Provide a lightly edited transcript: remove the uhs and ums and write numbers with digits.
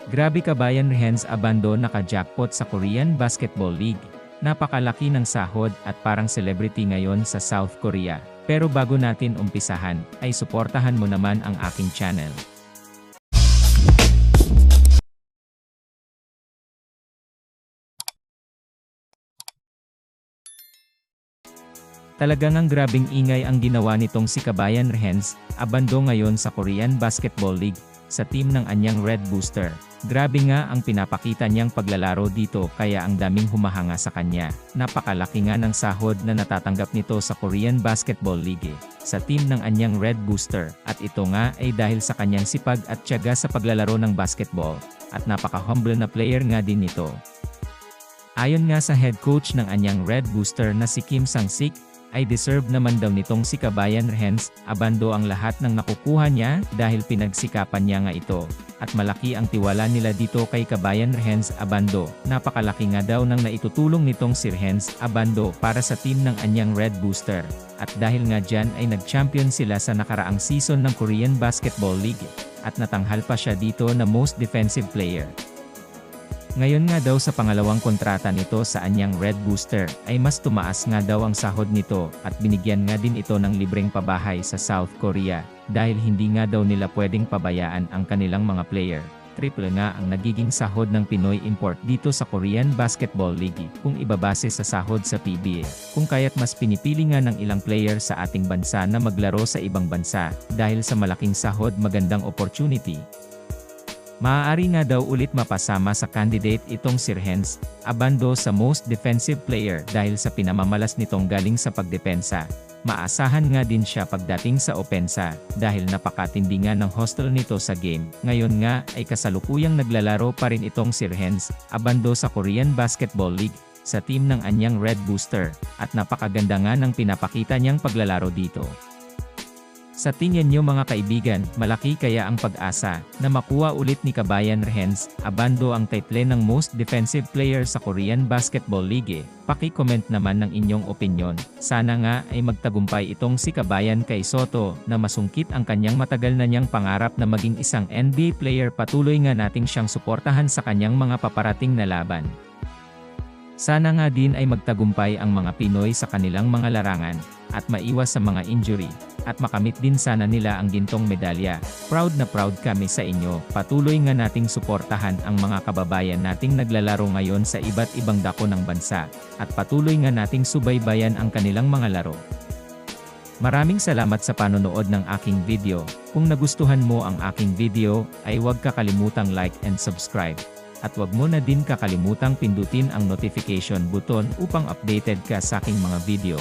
Grabe Kabayan Renz Abando naka-jackpot sa Korean Basketball League. Napakalaki ng sahod at parang celebrity ngayon sa South Korea. Pero bago natin umpisahan, ay suportahan mo naman ang aking channel. Talagang ang grabing ingay ang ginawa nitong si Kabayan Renz Abando ngayon sa Korean Basketball League, sa team ng anyang Red Booster. Grabe nga ang pinapakita niyang paglalaro dito kaya ang daming humahanga sa kanya. Napakalaki nga ng sahod na natatanggap nito sa Korean Basketball League, sa team ng anyang Red Booster. At ito nga ay dahil sa kanyang sipag at tiyaga sa paglalaro ng basketball. At napaka-humble na player nga din ito. Ayon nga sa head coach ng anyang Red Booster na si Kim Sang-sik, ay deserve naman daw nitong si Kabayan Renz Abando ang lahat ng nakukuha niya dahil pinagsikapan niya nga ito. At malaki ang tiwala nila dito kay Kabayan Renz Abando. Napakalaki nga daw ng naitutulong nitong si Renz Abando para sa team ng anyang Red Booster. At dahil nga dyan ay nag-champion sila sa nakaraang season ng Korean Basketball League. At natanghal pa siya dito na Most Defensive Player. Ngayon nga daw sa pangalawang kontrata nito sa anyang Red Booster, ay mas tumaas nga daw ang sahod nito at binigyan nga din ito ng libreng pabahay sa South Korea, dahil hindi nga daw nila pwedeng pabayaan ang kanilang mga player. Triple nga ang nagiging sahod ng Pinoy import dito sa Korean Basketball League kung ibabase sa sahod sa PBA. Kung kaya't mas pinipili nga ng ilang player sa ating bansa na maglaro sa ibang bansa, dahil sa malaking sahod magandang opportunity. Maaari nga daw ulit mapasama sa candidate itong si Renz Abando sa Most Defensive Player dahil sa pinamamalas nitong galing sa pagdepensa. Maasahan nga din siya pagdating sa opensa, dahil napakatindi nga ng hustle nito sa game. Ngayon nga ay kasalukuyang naglalaro pa rin itong si Renz Abando sa Korean Basketball League, sa team ng anyang Red Booster, at napakaganda nga ng pinapakita niyang paglalaro dito. Sa tingin niyo mga kaibigan, malaki kaya ang pag-asa na makuha ulit ni Kabayan Renz Abando ang title ng Most Defensive Player sa Korean Basketball League? Paki-comment naman ng inyong opinyon. Sana nga ay magtagumpay itong si Kabayan kay Soto na masungkit ang kanyang matagal na niyang pangarap na maging isang NBA player. Patuloy nga nating siyang suportahan sa kanyang mga paparating na laban. Sana nga din ay magtagumpay ang mga Pinoy sa kanilang mga larangan, at maiwas sa mga injury, at makamit din sana nila ang gintong medalya. Proud na proud kami sa inyo. Patuloy nga nating suportahan ang mga kababayan nating naglalaro ngayon sa iba't ibang dako ng bansa, at patuloy nga nating subaybayan ang kanilang mga laro. Maraming salamat sa panonood ng aking video. Kung nagustuhan mo ang aking video, ay huwag kakalimutang like and subscribe. At wag mo na din kakalimutang pindutin ang notification button upang updated ka sa aking mga video.